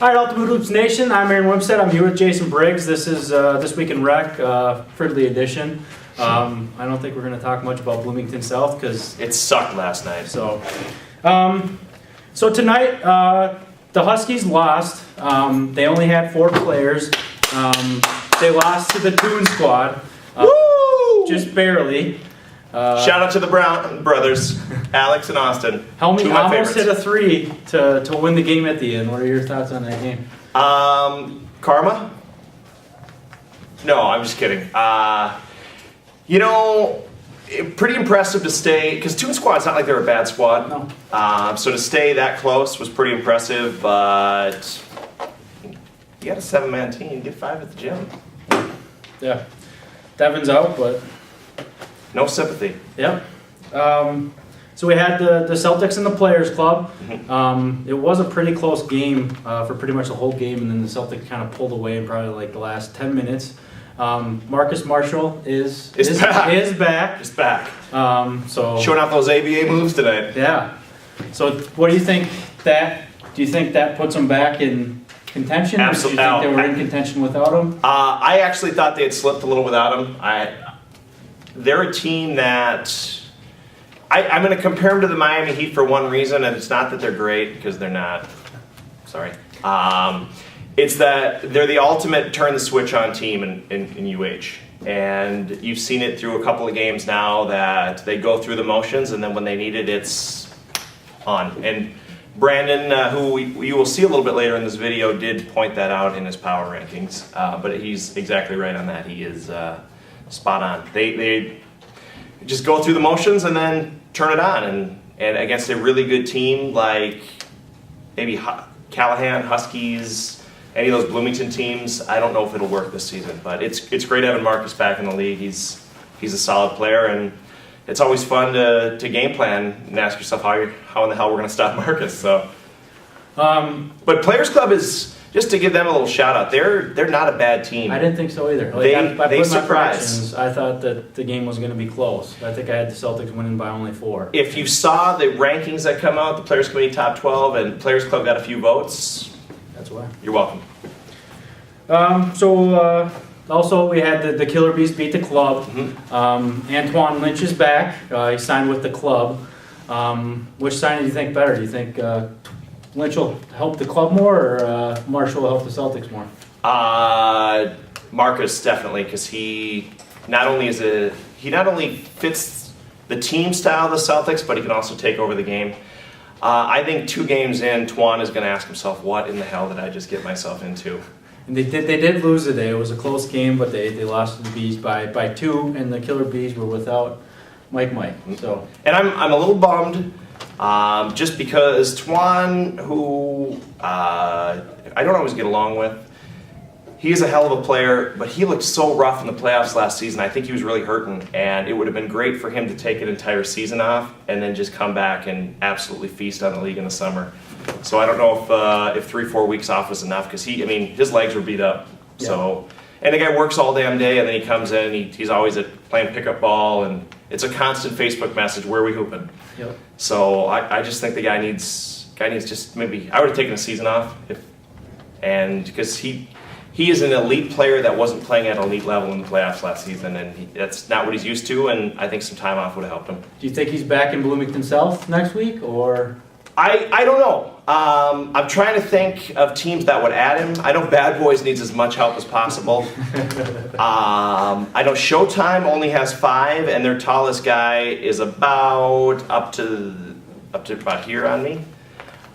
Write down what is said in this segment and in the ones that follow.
All right, Ultimate Hoops Nation, I'm Aaron Wimstead. I'm here with Jason Briggs. This is This Week in Rec, Fridley edition. I don't think we're going to talk much about Bloomington South because it sucked last night. So tonight, the Huskies lost. They only had 4 players. They lost to the Toon Squad, just barely. Shout out to the Brown brothers, Alex and Austin. Helmy almost hit a 3 to win the game at the end. What are your thoughts on that game? Karma? No, I'm just kidding. Pretty impressive to stay, because Toon Squad's not like they're a bad squad. No. So to stay that close was pretty impressive, but you got a 7-man team, get 5 at the gym. Yeah. Devin's out, but... No sympathy. Yep. So we had the Celtics and the Players Club. It was a pretty close game for pretty much the whole game, and then the Celtics kind of pulled away in probably like the last 10 minutes. Marcus Marshall is back. It's back. So showing off those ABA moves tonight. Yeah. So what do you think that puts them back in contention? Absolutely. Or do you think they were in contention without him? I actually thought they had slipped a little without him. They're a team that I'm going to compare them to the Miami Heat for one reason, and it's not that they're great, because they're not. Sorry. It's that they're the ultimate turn the switch on team in UH. And you've seen it through a couple of games now that they go through the motions, and then when they need it, it's on. And Brandon, who you will see a little bit later in this video, did point that out in his power rankings. But he's exactly right on that. He is spot on. They just go through the motions and then turn it on. And against a really good team like maybe Callahan, Huskies, any of those Bloomington teams, I don't know if it'll work this season. But it's great having Marcus back in the league. He's a solid player, and it's always fun to game plan and ask yourself how in the hell we're going to stop Marcus. So, but Players Club is, just to give them a little shout out, they're not a bad team. I didn't think so either. They surprised. I thought that the game was going to be close. I think I had the Celtics winning by only 4. If you saw the rankings that come out, the Players Committee top 12, and Players Club got a few votes. That's why. You're welcome. Also, we had the Killer Bees beat the club. Antoine Lynch is back. He signed with the club. Which sign do you think better? Do you think Lynch will help the club more, or Marshall will help the Celtics more? Marcus definitely, because he not only fits the team style of the Celtics, but he can also take over the game. I think 2 games in, Twan is going to ask himself, what in the hell did I just get myself into? And they did lose today. It was a close game, but they lost to the Bees by 2, and the Killer Bees were without Mike. So, and I'm a little bummed, just because Twan, who I don't always get along with, he is a hell of a player, but he looked so rough in the playoffs last season. I think he was really hurting, and it would have been great for him to take an entire season off and then just come back and absolutely feast on the league in the summer. So I don't know if 3-4 weeks off was enough, because his legs were beat up. Yeah. So, and the guy works all damn day, and then he comes in and he's always playing pickup ball, and it's a constant Facebook message, where are we hooping? Yep. So I just think the guy needs just maybe, I would have taken a season off because he is an elite player that wasn't playing at elite level in the playoffs last season, and that's not what he's used to, and I think some time off would have helped him. Do you think he's back in Bloomington South next week, or? I don't know. I'm trying to think of teams that would add him. I know Bad Boys needs as much help as possible. I know Showtime only has 5, and their tallest guy is about up to about here on me.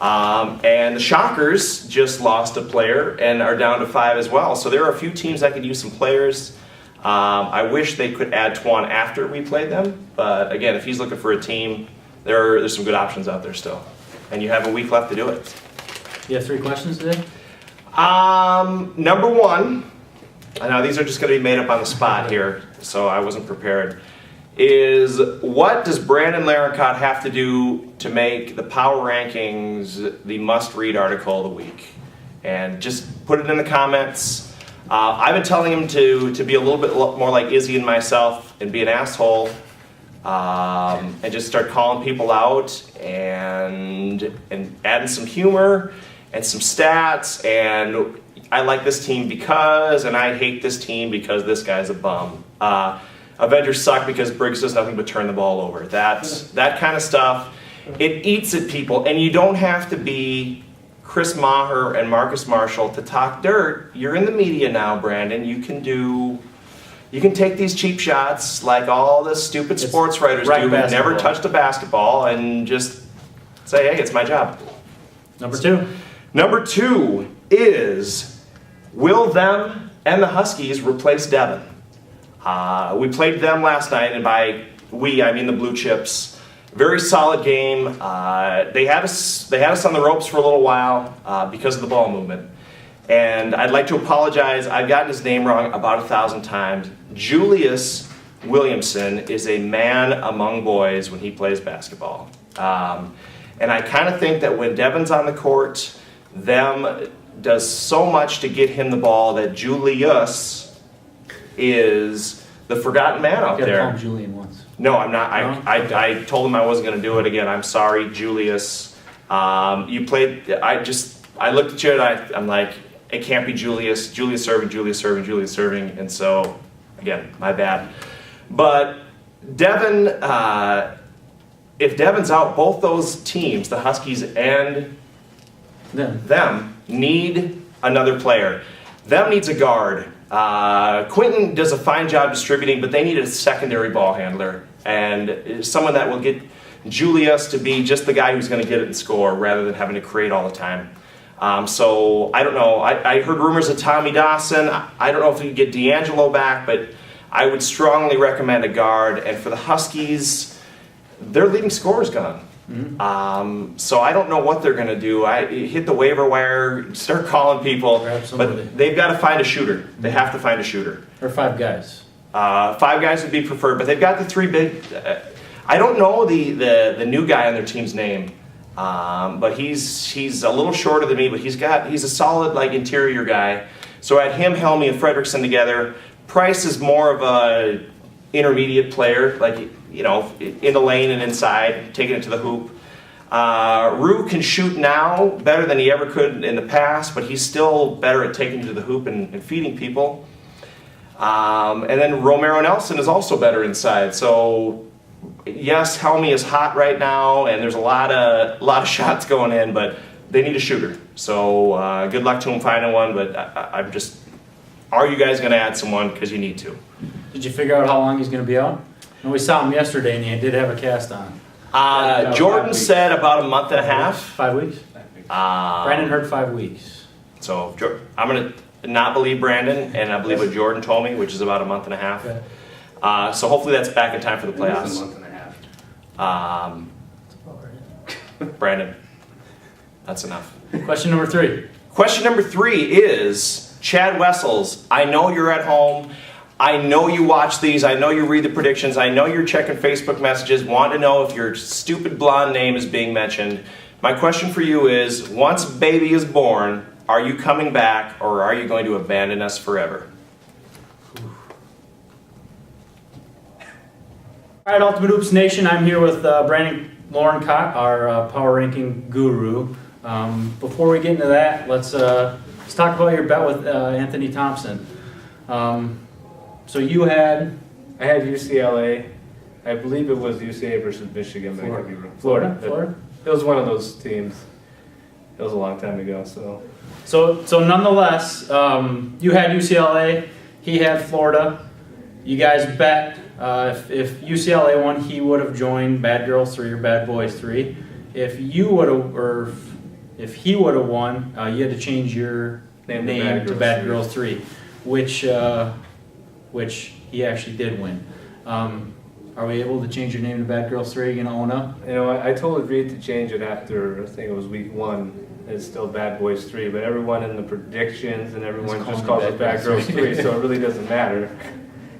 And the Shockers just lost a player and are down to 5 as well. So there are a few teams that could use some players. I wish they could add Twan after we played them. But again, if he's looking for a team, there's some good options out there still. And you have a week left to do it. You have 3 questions today? Number 1, now these are just going to be made up on the spot here, so I wasn't prepared, is what does Brandon Laurencot have to do to make the power rankings the must-read article of the week? And just put it in the comments. I've been telling him to be a little bit more like Izzy and myself and be an asshole. And just start calling people out and adding some humor and some stats, and I like this team because, and I hate this team because this guy's a bum. Avengers suck because Briggs does nothing but turn the ball over. That kind of stuff, it eats at people, and you don't have to be Chris Maher and Marcus Marshall to talk dirt. You're in the media now, Brandon. You can take these cheap shots like all the stupid sports writers do who never touched a basketball and just say, hey, it's my job. Number two. Number two is, will them and the Huskies replace Devin? We played them last night, and by we, I mean the Blue Chips. Very solid game. They had us on the ropes for a little while because of the ball movement. And I'd like to apologize. I've gotten his name wrong about 1,000 times. Julius Williamson is a man among boys when he plays basketball. And I kind of think that when Devin's on the court, them does so much to get him the ball that Julius is the forgotten man out there. Call him Julian once. No, I'm not. I told him I wasn't going to do it again. I'm sorry, Julius. You played. I looked at you and I'm like, it can't be Julius. Julius serving, Julius serving, Julius serving. And so, again, my bad. But Devin, if Devin's out, both those teams, the Huskies and them, need another player. Them needs a guard. Quentin does a fine job distributing, but they need a secondary ball handler and someone that will get Julius to be just the guy who's going to get it and score rather than having to create all the time. So I don't know. I heard rumors of Tommy Dawson. I don't know if we could get D'Angelo back, but I would strongly recommend a guard. And for the Huskies, their leading scorer's gone. Mm-hmm. So I don't know what they're going to do. I hit the waiver wire, start calling people, but they've got to find a shooter. They have to find a shooter. Or 5 guys. 5 guys would be preferred, but they've got the 3 big. I don't know the new guy on their team's name, but he's a little shorter than me. But he's a solid interior guy. So I had him, Helmy, and Fredrickson together. Price is more of a intermediate player, in the lane and inside, taking it to the hoop. Rue can shoot now better than he ever could in the past, but he's still better at taking it to the hoop and feeding people. And then Romero Nelson is also better inside. So yes, Helmy is hot right now, and there's a lot of shots going in, but they need a shooter. So good luck to them finding one. But I'm just, are you guys going to add someone? Because you need to. Did you figure out how long he's going to be out? And we saw him yesterday, and he did have a cast on. Jordan said about a month and a half. 5 weeks? Brandon heard 5 weeks. So I'm going to not believe Brandon, and I believe what Jordan told me, which is about a month and a half. Okay. So hopefully that's back in time for the playoffs. It's a month and a half. Brandon, that's enough. Question number 3. Question number 3 is, Chad Wessels, I know you're at home. I know you watch these. I know you read the predictions. I know you're checking Facebook messages, want to know if your stupid blonde name is being mentioned. My question for you is, once baby is born, are you coming back or are you going to abandon us forever? All right, Ultimate Hoops Nation, I'm here with Brandon Laurencot, our power ranking guru. Before we get into that, let's talk about your bet with Anthony Thompson. So I had UCLA. I believe it was UCLA versus Michigan. But I could be wrong. Florida. It was one of those teams. It was a long time ago. So nonetheless, you had UCLA. He had Florida. You guys bet if UCLA won, he would have joined Bad Girls 3 or Bad Boys 3. If you would have, or if he would have won, you had to change your name to Bad Girls 3, which he actually did win. Are we able to change your name to Bad Girls 3? Are you going to own up? I told Reed to change it after, I think it was week 1. It's still Bad Boys 3, but everyone in the predictions and everyone just calls us Bad Girls 3, so it really doesn't matter.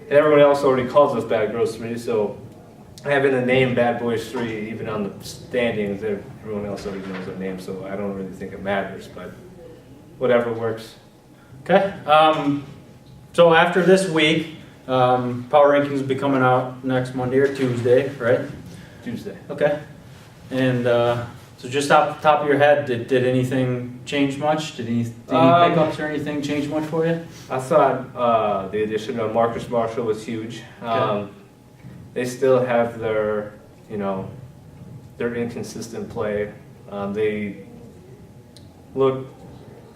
And everyone else already calls us Bad Girls 3, so having the name Bad Boys 3, even on the standings, everyone else already knows the name, so I don't really think it matters, but whatever works. Okay. So after this week, Power Rankings will be coming out next Monday or Tuesday, right? Tuesday. Okay. And So just off the top of your head, did anything change much? Did any pickups or anything change much for you? I thought the addition of Marcus Marshall was huge. Okay. They still have their, their inconsistent play. They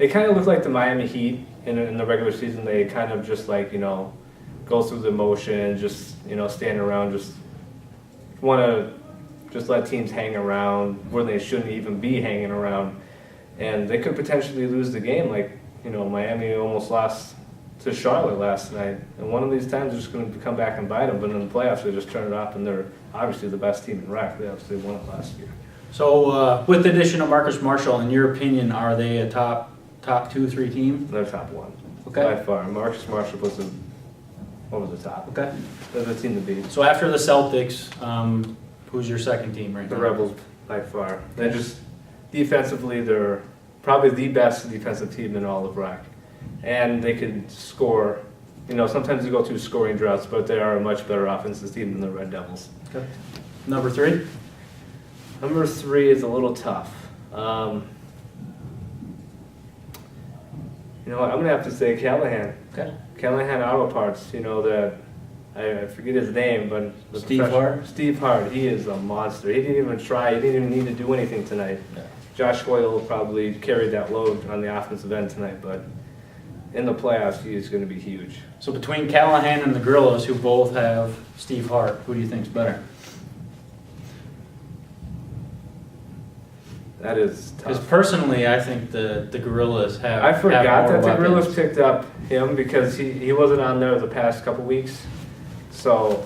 kind of look like the Miami Heat in the regular season. They kind of just go through the motion, just stand around, just want to just let teams hang around where they shouldn't even be hanging around, and they could potentially lose the game. Miami almost lost to Charlotte last night, and one of these times they're just going to come back and bite them. But in the playoffs, they just turn it off, and they're obviously the best team in rec. They obviously won it last year. So with the addition of Marcus Marshall, in your opinion, are they a top 2-3 team? They're top one. Okay. By far. Marcus Marshall was over the top. Okay. They're the team to beat. So after the Celtics, who's your second team right The now? Rebels by far. They're just defensively, they're probably the best defensive team in all of rec. And they can score. Sometimes they go through scoring droughts, but they are a much better offensive team than the Red Devils. Okay. Number 3? Number 3 is a little tough. I'm going to have to say Callahan. Okay. Callahan Auto Parts, I forget his name, but Steve Hart? Steve Hart, he is a monster. He didn't even try, he didn't even need to do anything tonight. Yeah. Josh Hoyle probably carried that load on the offensive end tonight, but in the playoffs, he is going to be huge. So between Callahan and the Gorillas, who both have Steve Hart, who do you think's better? That is Because tough. personally, I think the Gorillas have. I forgot have more that the Gorillas weapons. picked up him because he wasn't on there the past couple weeks. So,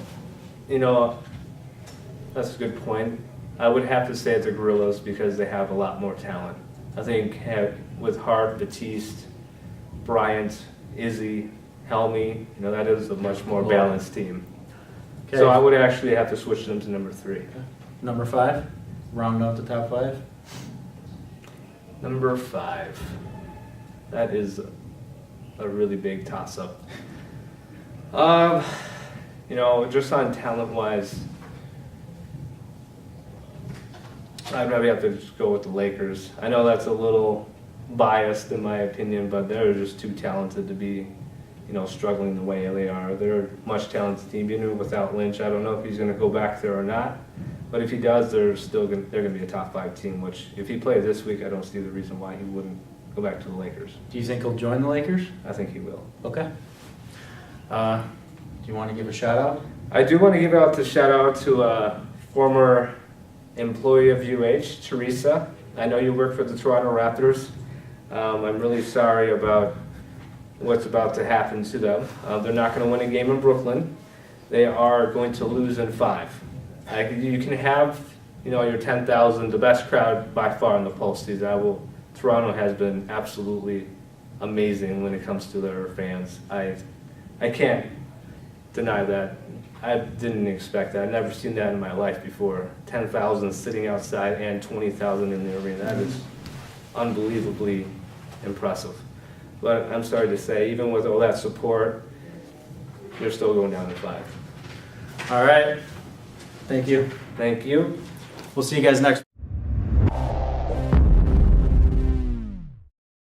that's a good point. I would have to say the Gorillas because they have a lot more talent. I think with Hart, Batiste, Bryant, Izzy, Helmy, that is a much more balanced team. Okay. So I would actually have to switch them to number 3. Number 5, round out the top 5. Number 5. That is a really big toss-up. Just on talent-wise, I'd probably have to just go with the Lakers. I know that's a little biased in my opinion, but they're just too talented to be, struggling the way they are. They're a much talented team. Even without Lynch, I don't know if he's going to go back there or not. But if he does, they're going to be a top 5 team. Which, if he plays this week, I don't see the reason why he wouldn't go back to the Lakers. Do you think he'll join the Lakers? I think he will. Okay. Do you want to give a shout out? I do want to give out the shout out to a former employee of UH, Teresa. I know you work for the Toronto Raptors. I'm really sorry about what's about to happen to them. They're not going to win a game in Brooklyn. They are going to lose in 5. You can have, your 10,000, the best crowd by far in the postseason. Toronto has been absolutely amazing when it comes to their fans. I can't deny that. I didn't expect that. I've never seen that in my life before. 10,000 sitting outside and 20,000 in the arena. That is unbelievably impressive. But I'm sorry to say, even with all that support, they're still going down to 5. All right. Thank you. Thank you. We'll see you guys next